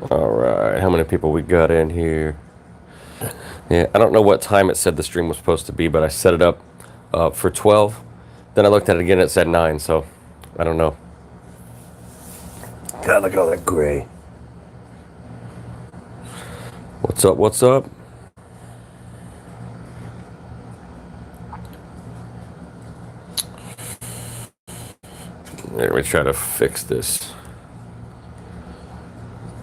All right, how many people we got in here? Yeah, I don't know what time it said the stream was supposed to be, but I set it up for 12. Then I looked at it again, it said 9, so I don't know. God, look at all that gray. What's up? What's up? Let me try to fix this.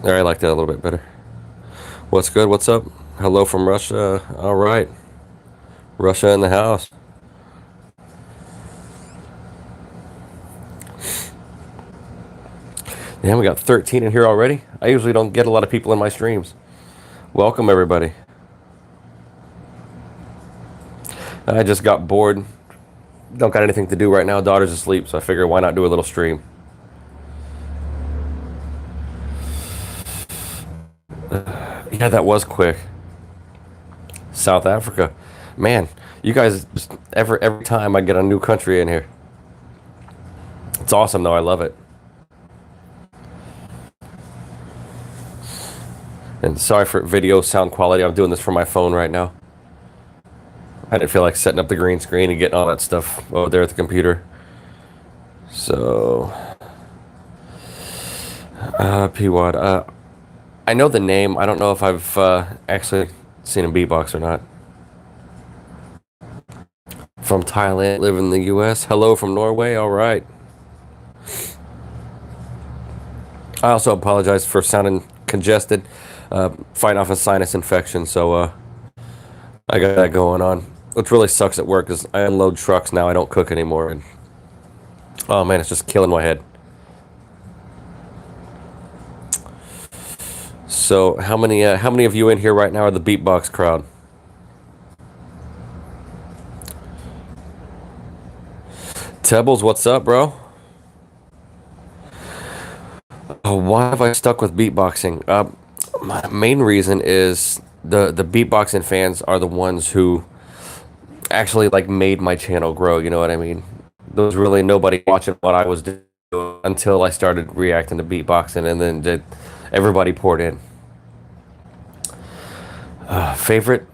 There, I like that a little bit better. What's good? What's up? Hello from Russia. All right. Russia in the house. Damn, we got 13 in here already. I usually don't get a lot of people in my streams. Welcome, everybody. I just got bored. Don't got anything to do right now. Daughter's asleep, so I figure why not do a little stream. Yeah, that was quick. South Africa. Man, you guys, just every time I get a new country in here. It's awesome, though. I love it. And sorry for video sound quality. I'm doing this from my phone right now. I didn't feel like setting up the green screen and getting all that stuff over there at the computer. So, P-Wad. I know the name. I don't know if I've actually seen him beatbox or not. From Thailand, live in the U.S. Hello from Norway. All right. I also apologize for sounding congested. Fighting off a sinus infection, so I got that going on. Which really sucks at work is I unload trucks now. I don't cook anymore, and oh man, it's just killing my head. So how many of you in here right now are the beatbox crowd? Tebbles, what's up, bro? Oh, why have I stuck with beatboxing? My main reason is the beatboxing fans are the ones who actually like made my channel grow. You know what I mean? There was really nobody watching what I was doing until I started reacting to beatboxing, and then everybody poured in. Favorite?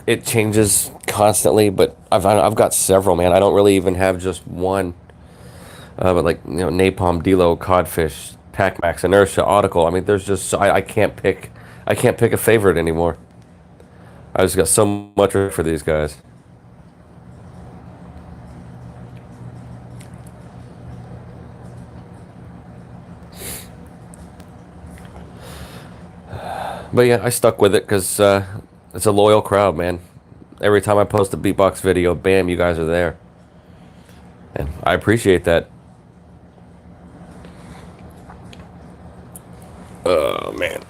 It changes constantly, but I've got several, man. I don't really even have just one. But like Napalm, Delo, Codfish, Pac-Max, Inertia, Autical. I mean, there's just I can't pick a favorite anymore. I just got so much for these guys. But yeah, I stuck with it because it's a loyal crowd, man. Every time I post a beatbox video, bam, you guys are there. And I appreciate that. Oh, man.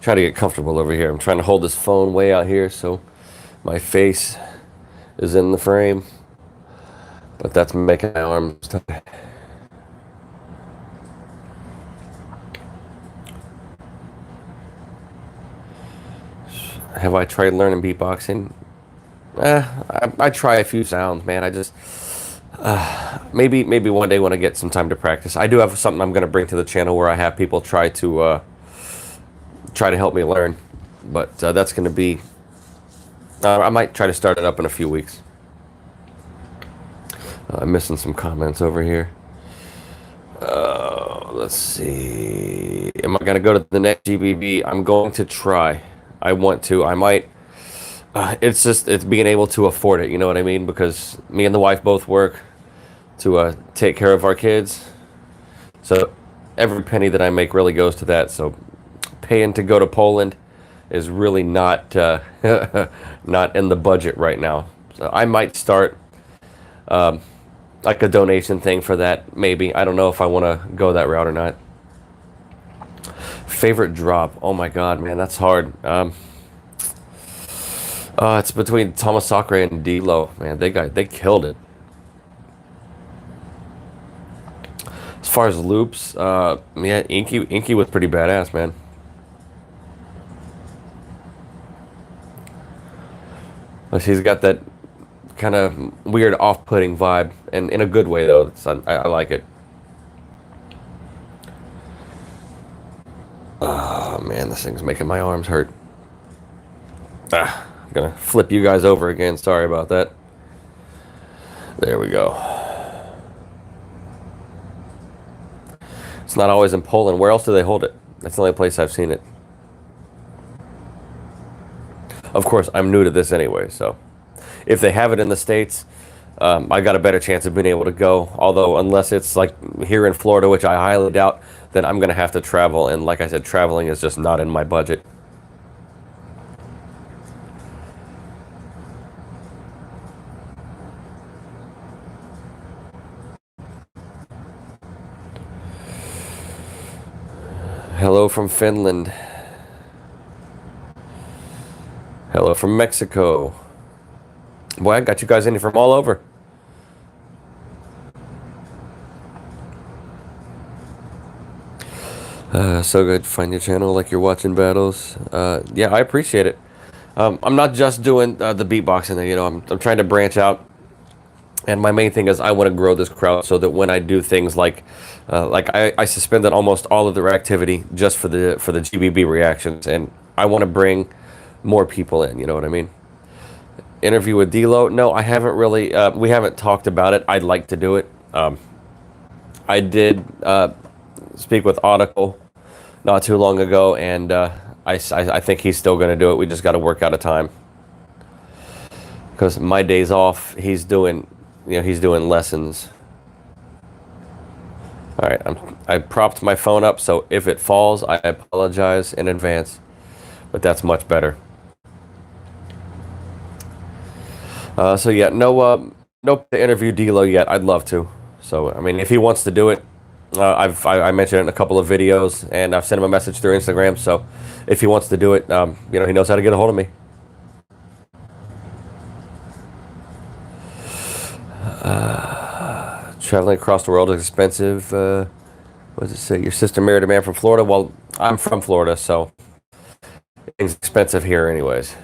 Try to get comfortable over here. I'm trying to hold this phone way out here so my face is in the frame. But that's making my arms tight. Have I tried learning beatboxing? I try a few sounds, man. I just maybe one day when I get some time to practice. I do have something I'm going to bring to the channel where I have people try to help me learn, but that's going to be. I might try to start it up in a few weeks. I'm missing some comments over here. Let's see. Am I going to go to the next GBB? I'm going to try. I want to. I might. It's being able to afford it. You know what I mean? Because me and the wife both work to take care of our kids. So every penny that I make really goes to that. So paying to go to Poland is really not not in the budget right now. So I might start like a donation thing for that. Maybe I don't know if I want to go that route or not. Favorite drop? Oh my god, man, that's hard. It's between Thomas Sacre and Delo. Man, they killed it. As far as loops, yeah, Inky was pretty badass, man. But he's got that kind of weird, off-putting vibe, and in a good way though. I like it. Man, this thing's making my arms hurt. I'm gonna flip you guys over again. Sorry about that. There we go. It's not always in Poland. Where else do they hold it? That's the only place I've seen it. Of course, I'm new to this anyway, so if they have it in the States, I got a better chance of being able to go. Although, unless it's like here in Florida, which I highly doubt, then I'm going to have to travel. And like I said, traveling is just not in my budget. Hello from Finland. Hello from Mexico. Boy, I got you guys in here from all over. So good. Find your channel like you're watching battles. Yeah, I appreciate it. I'm not just doing the beatboxing. You know, I'm trying to branch out, and my main thing is I want to grow this crowd so that when I do things like I suspended almost all of their activity just for the GBB reactions, and I want to bring more people in. You know what I mean? Interview with D'Lo? No, I haven't really. We haven't talked about it. I'd like to do it. I did speak with Audible not too long ago, and I think he's still going to do it. We just got to work out a time because my days off, he's doing lessons. All right, I propped my phone up, so if it falls, I apologize in advance, but that's much better. So yeah, no to interview D'Lo yet. I'd love to. So I mean, if he wants to do it, I mentioned it in a couple of videos, and I've sent him a message through Instagram. So if he wants to do it, you know, he knows how to get a hold of me. Traveling across the world is expensive. What does it say? Your sister married a man from Florida. Well, I'm from Florida, so it's expensive here, anyways.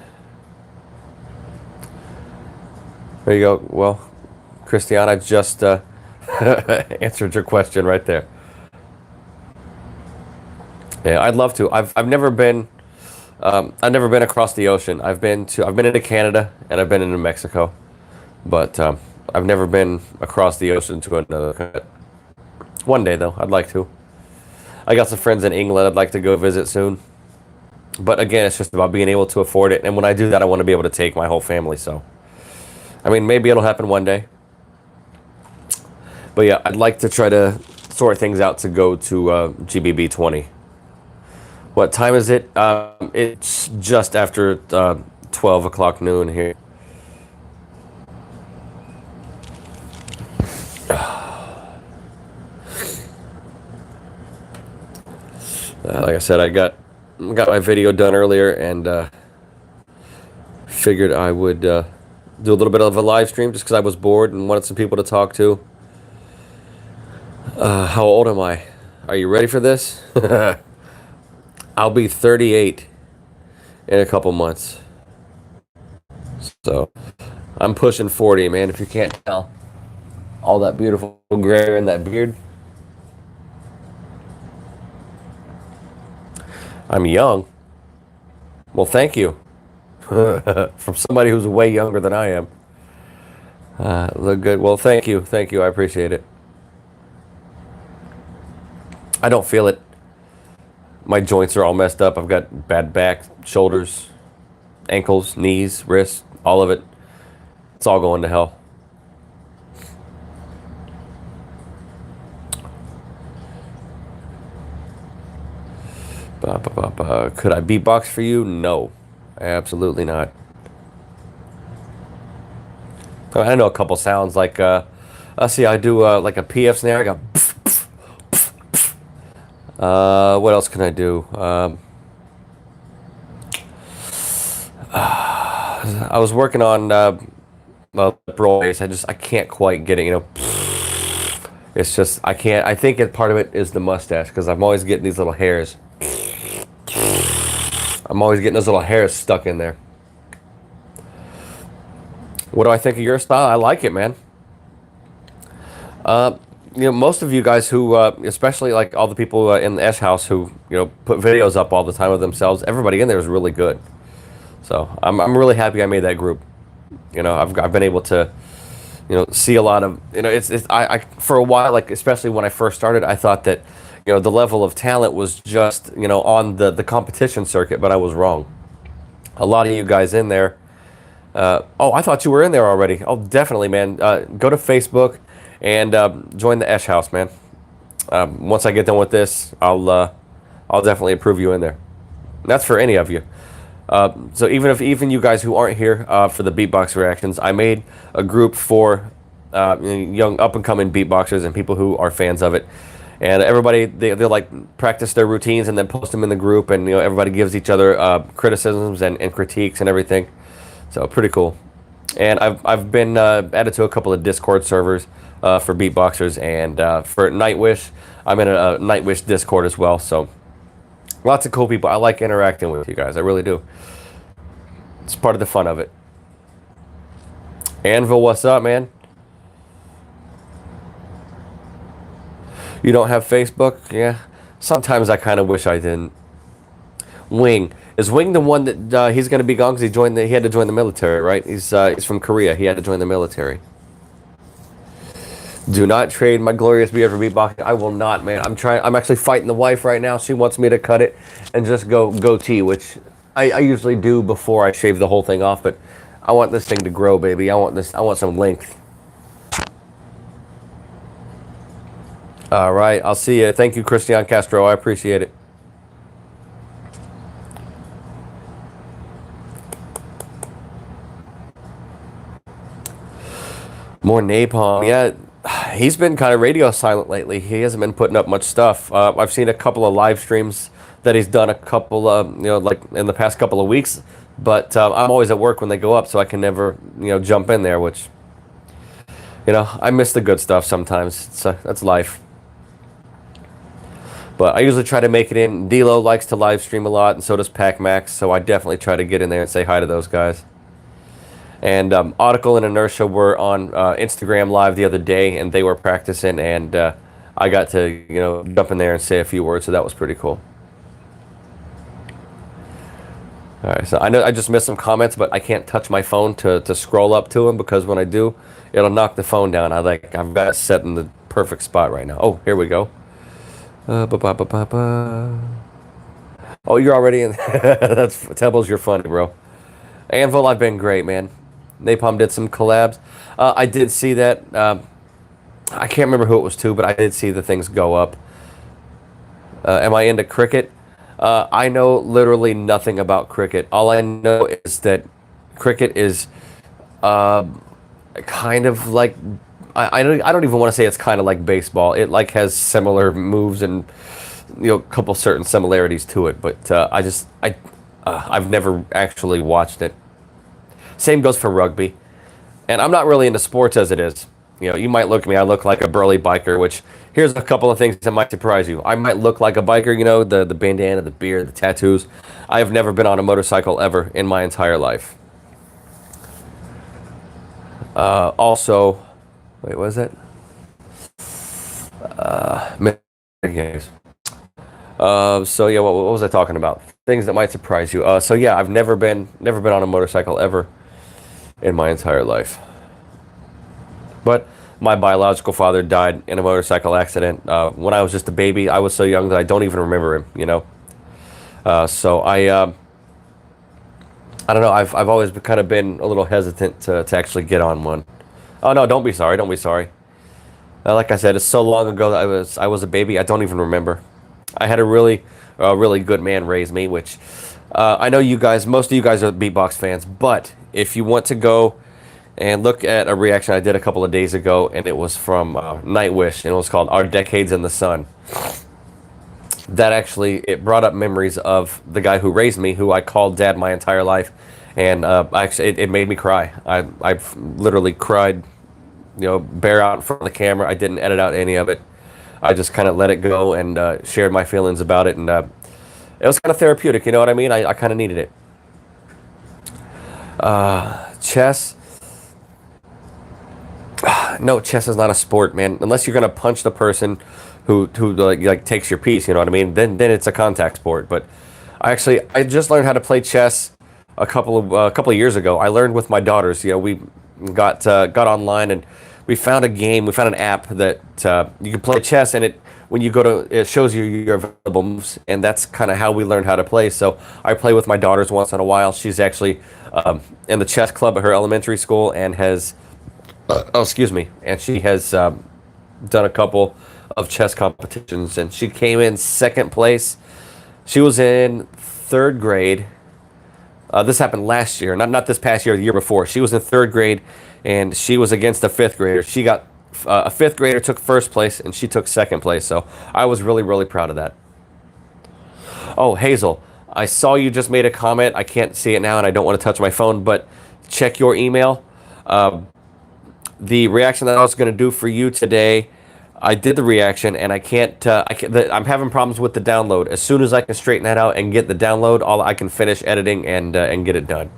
There you go. Well, Christiana just answered your question right there. Yeah, I'd love to. I've never been across the ocean. I've been into Canada and I've been into Mexico, but I've never been across the ocean to another country. One day though, I'd like to. I got some friends in England I'd like to go visit soon. But again, it's just about being able to afford it. And when I do that, I want to be able to take my whole family. So, I mean, maybe it'll happen one day. But yeah, I'd like to try to sort things out to go to GBB 20. What time is it? It's just after 12 o'clock noon here. Like I said, I got my video done earlier, and figured I would do a little bit of a live stream just because I was bored and wanted some people to talk to. How old am I? Are you ready for this? I'll be 38 in a couple months. So I'm pushing 40, man, if you can't tell. All that beautiful gray in that beard. I'm young. Well, thank you. From somebody who's way younger than I am. Look good. Well, thank you. Thank you. I appreciate it. I don't feel it. My joints are all messed up. I've got bad back, shoulders, ankles, knees, wrists, all of it. It's all going to hell. Could I beatbox for you? No, absolutely not. I know a couple sounds like, see, I do like a PF snare. I got. What else can I do? I was working on pro bass. I can't quite get it. You know, it's just I can't. I think part of it is the mustache because I'm always getting these little hairs. I'm always getting those little hairs stuck in there. What do I think of your style? I like it, man. most of you guys who, especially like all the people in the Esh house who, put videos up all the time of themselves, everybody in there is really good. So I'm really happy I made that group. I've been able to, see a lot of, I for a while, like especially when I first started, I thought that, the level of talent was just, on the competition circuit, but I was wrong. A lot of you guys in there. Oh, I thought you were in there already. Oh, definitely, man. Go to Facebook and join the Esh House, man. Once I get done with this, I'll definitely approve you in there. That's for any of you. So even you guys who aren't here for the beatbox reactions, I made a group for young up and coming beatboxers and people who are fans of it. And everybody they like practice their routines and then post them in the group, and everybody gives each other criticisms and critiques and everything. So pretty cool. And I've been added to a couple of Discord servers for beatboxers, and for Nightwish, I'm in a Nightwish Discord as well. So lots of cool people. I like interacting with you guys. I really do. It's part of the fun of it. Anvil, what's up, man? You don't have Facebook? Yeah. Sometimes I kind of wish I didn't. Wing. Is Wing the one that he's going to be gone because he had to join the military, right? He's from Korea. He had to join the military. Do not trade my glorious beard for beatboxing. I will not, man. I'm actually fighting the wife right now. She wants me to cut it and just go goatee, which I usually do before I shave the whole thing off. But I want this thing to grow, baby. I want some length. All right. I'll see you. Thank you, Christian Castro. I appreciate it. More napalm. Yeah, he's been kind of radio silent lately. He hasn't been putting up much stuff. I've seen a couple of live streams that he's done a couple of, like in the past couple of weeks. But I'm always at work when they go up, so I can never, jump in there, which, I miss the good stuff sometimes. That's life. But I usually try to make it in. D-Lo likes to live stream a lot, and so does Pac Max. So I definitely try to get in there and say hi to those guys. And Audicle and Inertia were on Instagram Live the other day, and they were practicing, and I got to, jump in there and say a few words, so that was pretty cool. All right, so I know I just missed some comments, but I can't touch my phone to scroll up to them, because when I do, it'll knock the phone down. I've got it set in the perfect spot right now. Oh, here we go. Oh, you're already in. That's Tebbles, you're funny, bro. Anvil, I've been great, man. Napalm did some collabs. I did see that. I can't remember who it was to, but I did see the things go up. Am I into cricket? I know literally nothing about cricket. All I know is that cricket is kind of like, I don't even want to say it's kind of like baseball. It like has similar moves and a couple certain similarities to it. But I've never actually watched it. Same goes for rugby. And I'm not really into sports as it is. You might look at me, I look like a burly biker, which here's a couple of things that might surprise you. I might look like a biker, the bandana, the beard, the tattoos. I have never been on a motorcycle ever in my entire life. Also, wait, what is it? Games. So yeah, what was I talking about? Things that might surprise you. So yeah, I've never been on a motorcycle ever in my entire life. But my biological father died in a motorcycle accident when I was just a baby. I was so young that I don't even remember him. So I don't know. I've always kind of been a little hesitant to actually get on one. Oh no, don't be sorry. Don't be sorry. Like I said, it's so long ago that I was a baby. I don't even remember. I had a really good man raise me, which I know most of you guys are beatbox fans, but if you want to go and look at a reaction I did a couple of days ago, and it was from Nightwish, and it was called Our Decades in the Sun. That actually, it brought up memories of the guy who raised me, who I called dad my entire life, and it made me cry. I literally cried, bare out in front of the camera. I didn't edit out any of it. I just kind of let it go and shared my feelings about it, and it was kind of therapeutic, you know what I mean? I kind of needed it. Chess. No, chess is not a sport, man. Unless you're gonna punch the person who like takes your piece, you know what I mean? Then it's a contact sport. But I just learned how to play chess a couple of years ago. I learned with my daughters. You know, we got online and we found a game. We found an app that you can play chess, and when you go to it shows you your available moves, and that's kind of how we learned how to play. So I play with my daughters once in a while. She's actually in the chess club at her elementary school and has oh, excuse me, and she has done a couple of chess competitions, and she came in second place. She was in third grade. This happened last year, not this past year, the year before. She was in third grade, and she was against a fifth grader. She got a fifth grader took first place, and she took second place. So I was really, really proud of that. Oh, Hazel, I saw you just made a comment. I can't see it now, and I don't want to touch my phone, but check your email. The reaction that I was going to do for you today, I did the reaction, and I'm having problems with the download. As soon as I can straighten that out and get the download, all I can finish editing and get it done.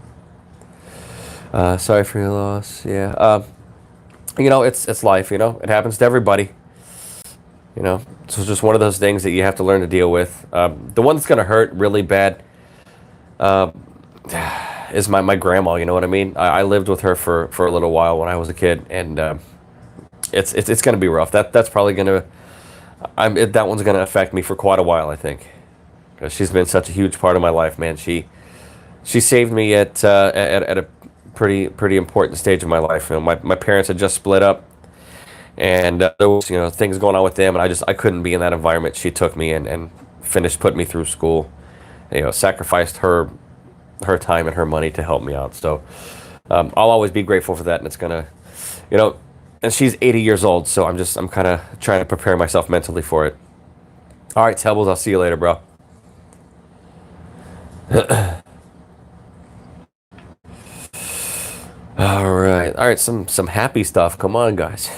Sorry for your loss. Yeah. You know, it's life. You know, it happens to everybody. You know, so it's just one of those things that you have to learn to deal with. The one that's going to hurt really bad is my grandma. You know what I mean? I lived with her for a little while when I was a kid, and it's going to be rough. That's probably going to that one's going to affect me for quite a while, I think, because she's been such a huge part of my life, man. She saved me at a pretty important stage of my life. You know, my parents had just split up, and there was things going on with them, and I couldn't be in that environment. She took me and finished putting me through school. Sacrificed her time and her money to help me out. So I'll always be grateful for that, and it's gonna, and she's 80 years old, so I'm kind of trying to prepare myself mentally for it. All right, Tebbles, I'll see you later, bro. All right, some happy stuff. Come on, guys.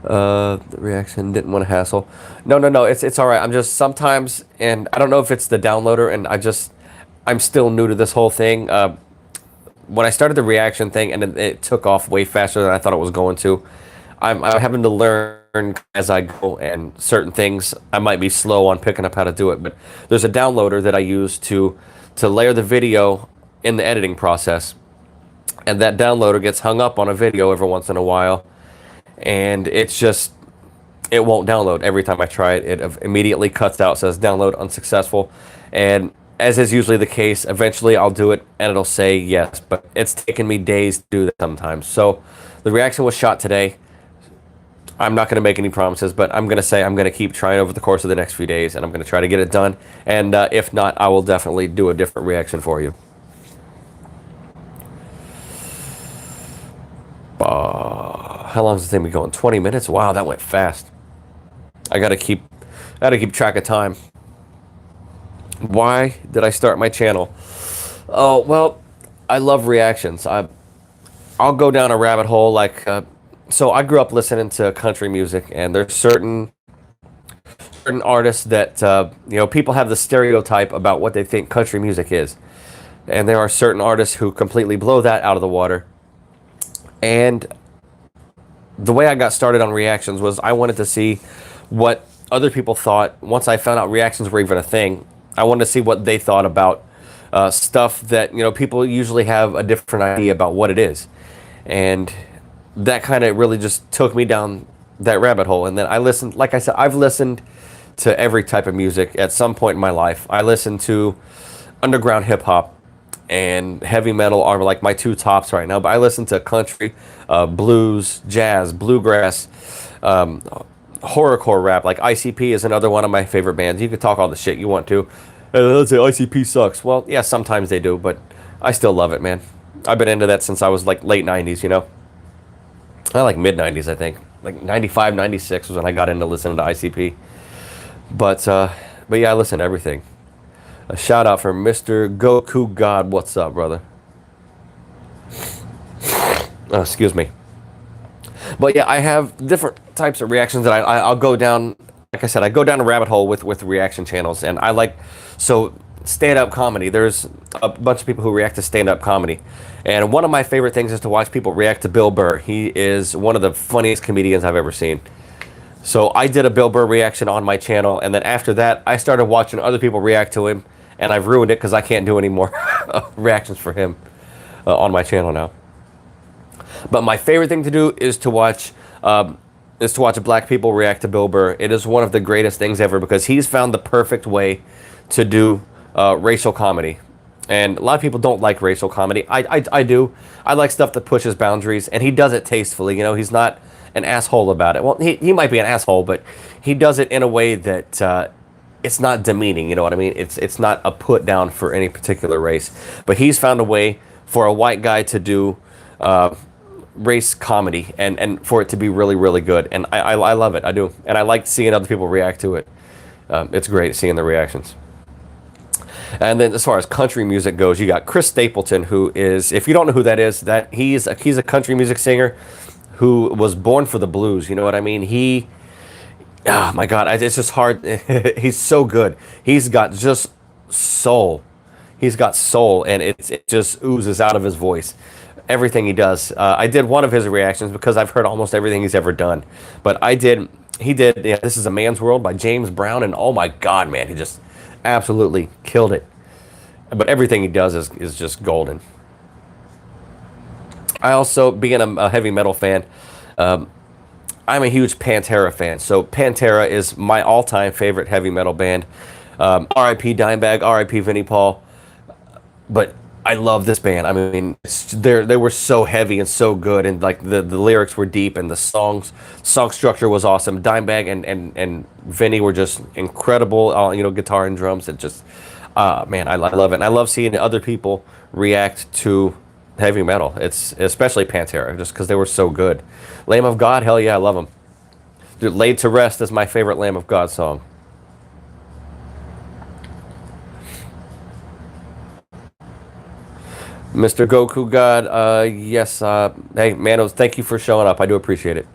The reaction didn't want to hassle. No, it's all right. I'm just sometimes, and I don't know if it's the downloader, and I'm still new to this whole thing. When I started the reaction thing, and it took off way faster than I thought it was going to. I'm having to learn as I go, and certain things I might be slow on picking up how to do it. But there's a downloader that I use to layer the video in the editing process, and that downloader gets hung up on a video every once in a while, and it won't download every time I try it. It immediately cuts out, says download unsuccessful, and as is usually the case, eventually I'll do it and it'll say yes, but it's taken me days to do that sometimes. So the reaction was shot today. I'm not going to make any promises, but I'm going to say I'm going to keep trying over the course of the next few days, and I'm going to try to get it done. And if not, I will definitely do a different reaction for you. How long does this thing be going? 20 minutes? Wow, that went fast. I gotta keep track of time. Why did I start my channel? Oh, well, I love reactions. I'll go down a rabbit hole so I grew up listening to country music, and there's certain artists that people have the stereotype about what they think country music is. And there are certain artists who completely blow that out of the water. And the way I got started on reactions was I wanted to see what other people thought. Once I found out reactions were even a thing, I wanted to see what they thought about stuff that people usually have a different idea about what it is. And that kind of really just took me down that rabbit hole. And then I listened, like I said, I've listened to every type of music at some point in my life. I listened to underground hip hop and heavy metal are like my two tops right now, but I listen to country, blues, jazz, bluegrass, horrorcore rap. Like ICP is another one of my favorite bands. You can talk all the shit you want to. Let's say ICP sucks. Well, yeah, sometimes they do, but I still love it, man. I've been into that since I was like late 90s, I like mid 90s, I think. Like 95, 96 was when I got into listening to ICP. But yeah, I listen to everything. A shout out for Mr. Goku God. What's up, brother? Oh, excuse me. But yeah, I have different types of reactions that I'll go down. Like I said, I go down a rabbit hole with reaction channels, and so stand-up comedy. There's a bunch of people who react to stand-up comedy, and one of my favorite things is to watch people react to Bill Burr. He is one of the funniest comedians I've ever seen. So I did a Bill Burr reaction on my channel, and then after that, I started watching other people react to him, and I've ruined it because I can't do any more reactions for him on my channel now. But my favorite thing to do is to watch black people react to Bill Burr. It is one of the greatest things ever because he's found the perfect way to do racial comedy. And a lot of people don't like racial comedy. I do. I like stuff that pushes boundaries, and he does it tastefully. You know, he's not an asshole about it. Well, he might be an asshole, but he does it in a way that it's not demeaning. You know what I mean? It's not a put down for any particular race. But he's found a way for a white guy to do race comedy and for it to be really, really good. And I love it. I do. And I like seeing other people react to it. It's great seeing the reactions. And then as far as country music goes, you got Chris Stapleton, who is, if you don't know who that is, that he's a country music singer who was born for the blues. You know what I mean? Oh my God, it's just hard. He's so good. He's got just soul. He's got soul, and it just oozes out of his voice. Everything he does. I did one of his reactions because I've heard almost everything he's ever done. But he did, This Is a Man's World by James Brown, and oh my God, man, he just absolutely killed it. But everything he does is just golden. I also, being a heavy metal fan, I'm a huge Pantera fan. So Pantera is my all-time favorite heavy metal band. R.I.P. Dimebag, R.I.P. Vinnie Paul. But I love this band. I mean, they were so heavy and so good, and like the lyrics were deep, and the song structure was awesome. Dimebag and Vinny were just incredible. Guitar and drums. It just, man, I love it. And I love seeing other people react to heavy metal. It's especially Pantera, just because they were so good. Lamb of God, hell yeah, I love them. Dude, Laid to Rest is my favorite Lamb of God song. Mr. Goku God, yes. Hey, Manos, thank you for showing up. I do appreciate it.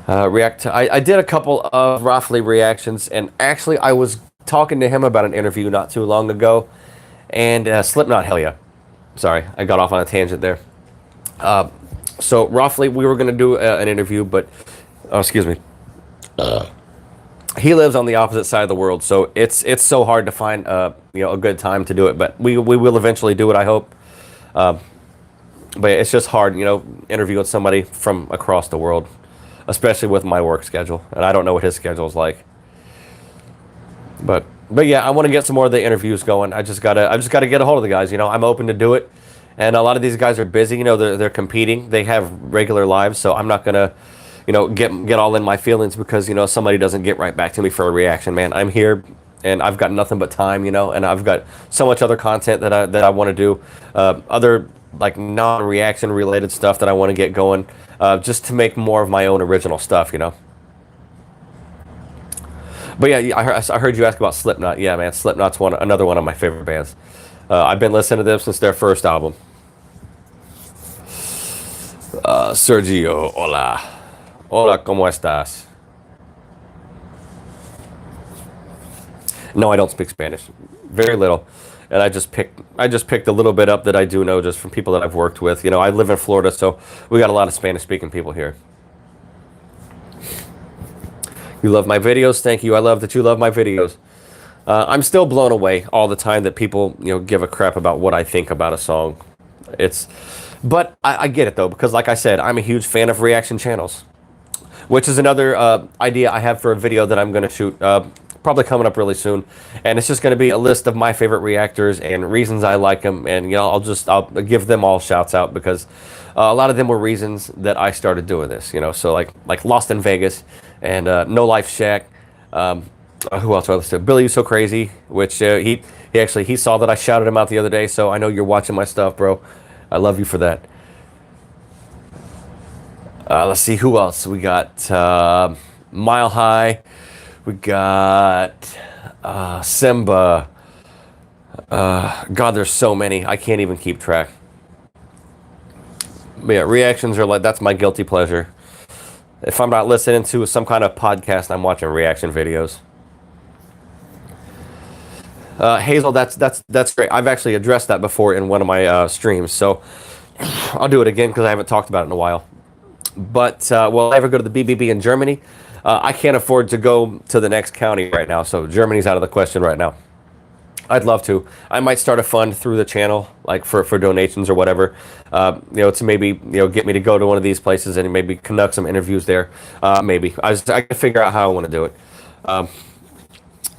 I did a couple of Roughly reactions, and actually I was talking to him about an interview not too long ago, and Slipknot, hell yeah. Sorry, I got off on a tangent there. So Roughly, we were going to do an interview, but, excuse me. He lives on the opposite side of the world, so it's so hard to find a good time to do it. But we will eventually do it, I hope. But it's just hard, interviewing somebody from across the world, especially with my work schedule, and I don't know what his schedule is like. But yeah, I want to get some more of the interviews going. I just gotta get a hold of the guys. I'm open to do it, and a lot of these guys are busy. They're competing. They have regular lives, so I'm not gonna get all in my feelings because somebody doesn't get right back to me for a reaction. Man, I'm here and I've got nothing but time, and I've got so much other content that I want to do, other like non-reaction related stuff that I want to get going, just to make more of my own original stuff. But yeah, I heard you ask about Slipknot. Yeah, man, Slipknot's another one of my favorite bands. I've been listening to them since their first album. Sergio, hola. Hola, ¿cómo estás? No, I don't speak Spanish. Very little. And I just picked a little bit up that I do know just from people that I've worked with. I live in Florida, so we got a lot of Spanish speaking people here. You love my videos? Thank you. I love that you love my videos. I'm still blown away all the time that people, give a crap about what I think about a song. But I get it though, because like I said, I'm a huge fan of reaction channels, which is another idea I have for a video that I'm going to shoot, probably coming up really soon. And it's just going to be a list of my favorite reactors and reasons I like them. And I'll give them all shouts out because a lot of them were reasons that I started doing this. So like Lost in Vegas and No Life Shack. Who else do I listen to? Billy You So Crazy, which he saw that I shouted him out the other day. So I know you're watching my stuff, bro. I love you for that. Let's see who else we got. Mile High. We got Simba. God, there's so many. I can't even keep track. But yeah, reactions are that's my guilty pleasure. If I'm not listening to some kind of podcast, I'm watching reaction videos. Hazel, that's great. I've actually addressed that before in one of my streams, so I'll do it again because I haven't talked about it in a while. But will I ever go to the BBB in Germany? I can't afford to go to the next county right now, so Germany's out of the question right now. I'd love to. I might start a fund through the channel, like for donations or whatever. To maybe get me to go to one of these places and maybe conduct some interviews there. Maybe I can figure out how I want to do it.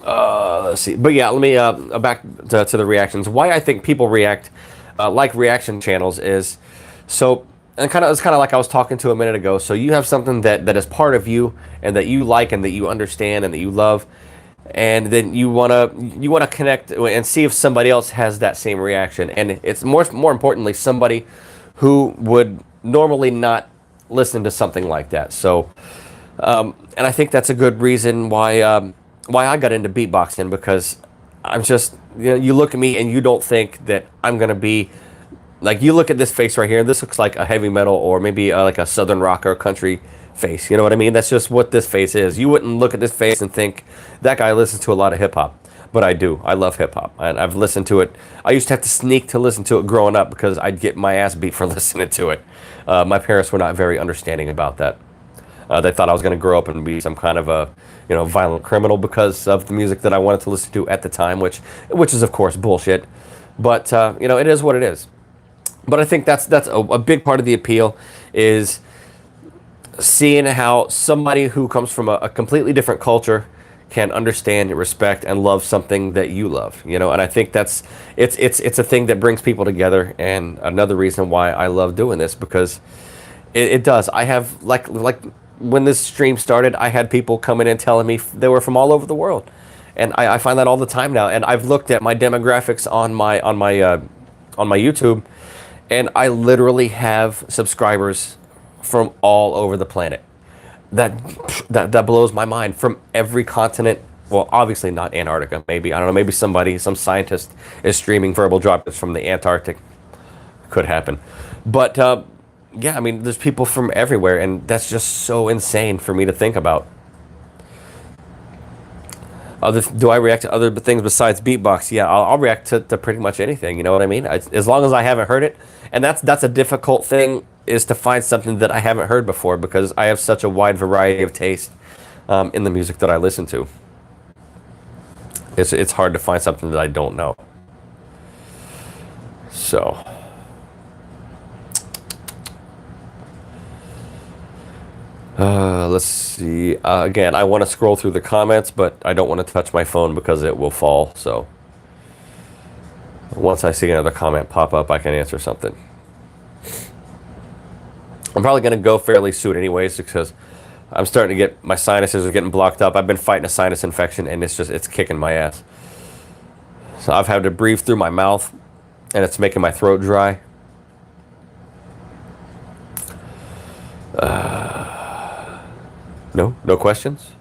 Let's see. But yeah, let me back to the reactions. Why I think people react like reaction channels is so. And it's kind of like I was talking to a minute ago. So you have something that is part of you and that you like and that you understand and that you love, and then you wanna connect and see if somebody else has that same reaction. And it's more importantly somebody who would normally not listen to something like that. So and I think that's a good reason why I got into beatboxing, because I'm just you look at me and you don't think that I'm gonna be like, you look at this face right here, and this looks like a heavy metal or maybe like a southern rock or country face. You know what I mean? That's just what this face is. You wouldn't look at this face and think that guy listens to a lot of hip hop. But I do. I love hip hop, and I've listened to it. I used to have to sneak to listen to it growing up because I'd get my ass beat for listening to it. My parents were not very understanding about that. They thought I was going to grow up and be some kind of a violent criminal because of the music that I wanted to listen to at the time, which is of course bullshit. But it is what it is. But I think that's a big part of the appeal, is seeing how somebody who comes from a completely different culture can understand, respect, and love something that you love. And I think it's a thing that brings people together, and another reason why I love doing this, because it does. I have like when this stream started, I had people coming in telling me they were from all over the world, and I find that all the time now. And I've looked at my demographics on my YouTube. And I literally have subscribers from all over the planet. That blows my mind. From every continent. Well, obviously not Antarctica. Maybe, I don't know, maybe some scientist is streaming verbal droplets from the Antarctic. Could happen. But yeah, I mean, there's people from everywhere, and that's just so insane for me to think about. Do I react to other things besides beatbox? Yeah, I'll react to pretty much anything. You know what I mean? As long as I haven't heard it, and that's a difficult thing, is to find something that I haven't heard before, because I have such a wide variety of taste in the music that I listen to. It's hard to find something that I don't know. So. Let's see. Again, I want to scroll through the comments, but I don't want to touch my phone because it will fall. So once I see another comment pop up, I can answer something. I'm probably going to go fairly soon anyways, because I'm starting to get, my sinuses are getting blocked up. I've been fighting a sinus infection, and it's kicking my ass. So I've had to breathe through my mouth, and it's making my throat dry. No questions?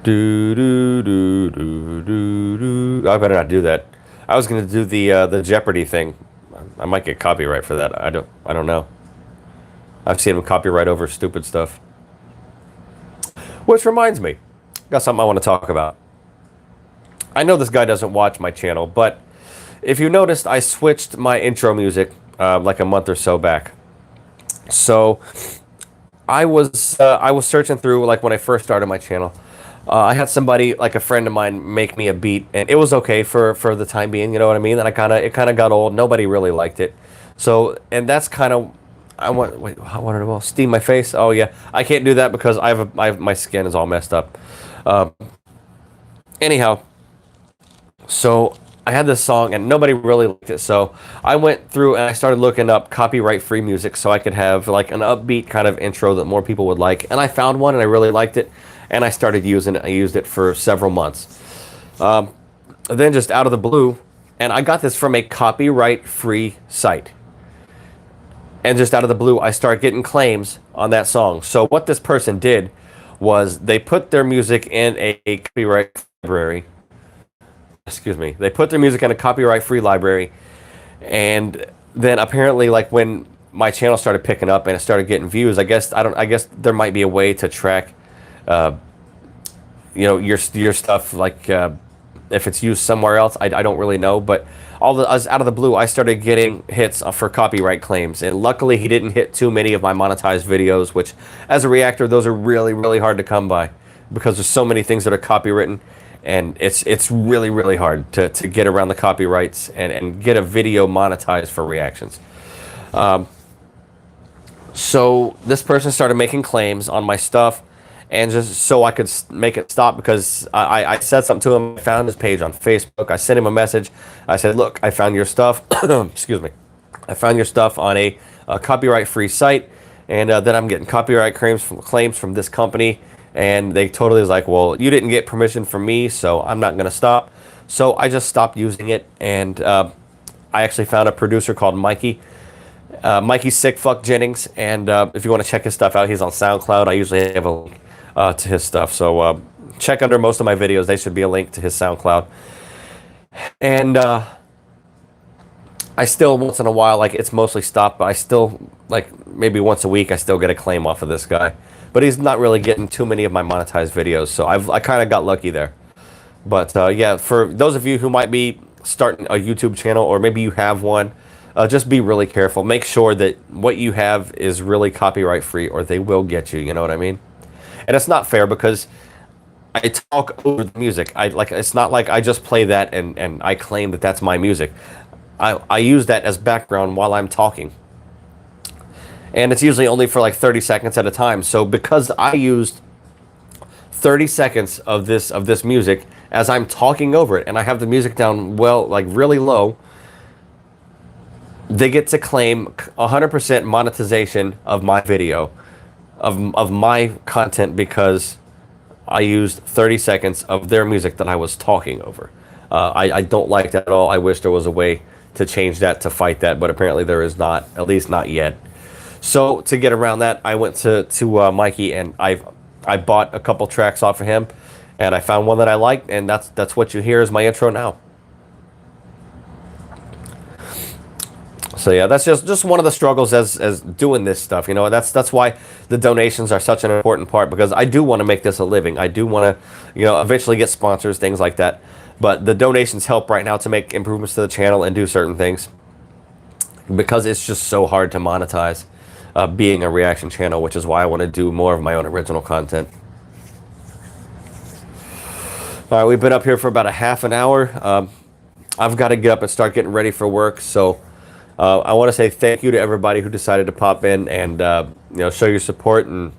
I better not do that. I was gonna do the Jeopardy thing. I might get copyright for that. I don't know. I've seen them copyright over stupid stuff. Which reminds me, got something I want to talk about. I know this guy doesn't watch my channel, but if you noticed, I switched my intro music like a month or so back. So I was searching through, like, when I first started my channel. I had somebody, like a friend of mine, make me a beat, and it was okay for the time being. You know what I mean? And it kind of got old. Nobody really liked it. So, and that's kind of, I wanted to steam my face. Oh yeah, I can't do that because my skin is all messed up. Anyhow, so I had this song and nobody really liked it. So I went through and I started looking up copyright-free music so I could have like an upbeat kind of intro that more people would like. And I found one and I really liked it. And I started using it. I used it for several months. Then just out of the blue, and I got this from a copyright-free site. And just out of the blue, I started getting claims on that song. So what this person did was they put their music in a copyright library. Excuse me. They put their music in a copyright-free library, and then apparently, like, when my channel started picking up and it started getting views, I guess there might be a way to track your stuff, like if it's used somewhere else, I don't really know. But all the out of the blue, I started getting hits for copyright claims, and luckily he didn't hit too many of my monetized videos, which as a reactor, those are really, really hard to come by because there's so many things that are copywritten, and it's really, really hard to get around the copyrights and get a video monetized for reactions. So this person started making claims on my stuff, and just so I could make it stop, because I said something to him. I found his page on Facebook. I sent him a message. I said, look, I found your stuff. Excuse me. I found your stuff on a copyright-free site, and then I'm getting copyright claims from this company. And they totally was like, well, you didn't get permission from me, so I'm not going to stop. So I just stopped using it, and I actually found a producer called Mikey. Mikey Sick Fuck Jennings, and if you want to check his stuff out, he's on SoundCloud. I usually have a link to his stuff, so check under most of my videos. They should be a link to his SoundCloud. And I still, once in a while, like, it's mostly stopped, but I still, like, maybe once a week, I still get a claim off of this guy. But he's not really getting too many of my monetized videos, so I kind of got lucky there. But yeah, for those of you who might be starting a YouTube channel, or maybe you have one, just be really careful. Make sure that what you have is really copyright free, or they will get you. You know what I mean? And it's not fair because I talk over the music. It's not like I just play that and I claim that that's my music. I use that as background while I'm talking. And it's usually only for like 30 seconds at a time. So because I used 30 seconds of this music as I'm talking over it, and I have the music down, well, like really low, they get to claim 100% monetization of my video, of my content, because I used 30 seconds of their music that I was talking over. I don't like that at all. I wish there was a way to change that, to fight that, but apparently there is not, at least not yet. So to get around that, I went to Mikey, and I bought a couple tracks off of him, and I found one that I liked, and that's what you hear as my intro now. So yeah, that's just one of the struggles as doing this stuff. You know, that's why the donations are such an important part, because I do want to make this a living. I do want to, eventually get sponsors, things like that. But the donations help right now to make improvements to the channel and do certain things, because it's just so hard to monetize being a reaction channel, which is why I want to do more of my own original content. All right, we've been up here for about a half an hour. I've got to get up and start getting ready for work, so I want to say thank you to everybody who decided to pop in and show your support and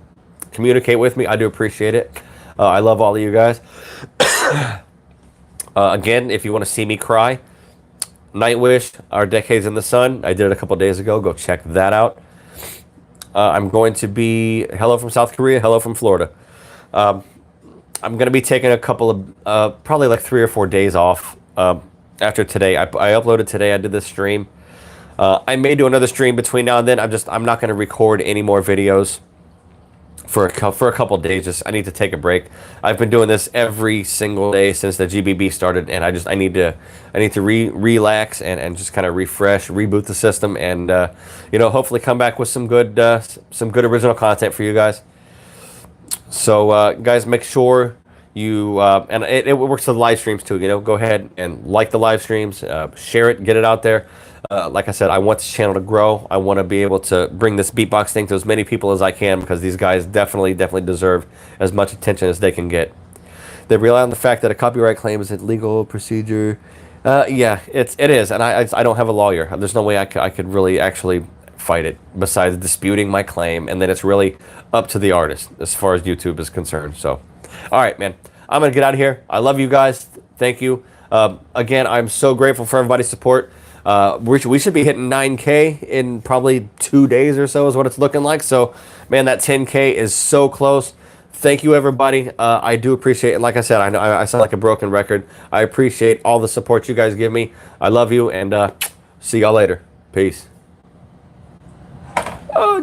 communicate with me. I do appreciate it. I love all of you guys. Again, if you want to see me cry, Nightwish, Our Decades in the Sun, I did it a couple days ago. Go check that out. I'm going to be hello from South Korea, hello from Florida. I'm going to be taking a couple of probably like 3 or 4 days off after today. I uploaded today. I did this stream. I may do another stream between now and then. I'm not going to record any more videos for a couple of days. I need to take a break. I've been doing this every single day since the GBB started, and I need to relax and just kind of refresh, reboot the system, and hopefully come back with some good original content for you guys. So guys, make sure you and it works for the live streams too. Go ahead and like the live streams, share it, get it out there. Like I said, I want this channel to grow. I want to be able to bring this beatbox thing to as many people as I can, because these guys definitely deserve as much attention as they can get. They rely on the fact that a copyright claim is a legal procedure. Yeah, it is, and I don't have a lawyer. There's no way I could really actually fight it besides disputing my claim, and then it's really up to the artist as far as YouTube is concerned. So, all right, man, I'm gonna get out of here. I love you guys. Thank you. Again, I'm so grateful for everybody's support. We should be hitting 9K in probably 2 days or so is what it's looking like. So, man, that 10K is so close. Thank you, everybody. I do appreciate it. And like I said, I know I sound like a broken record. I appreciate all the support you guys give me. I love you, and see y'all later. Peace. Oh,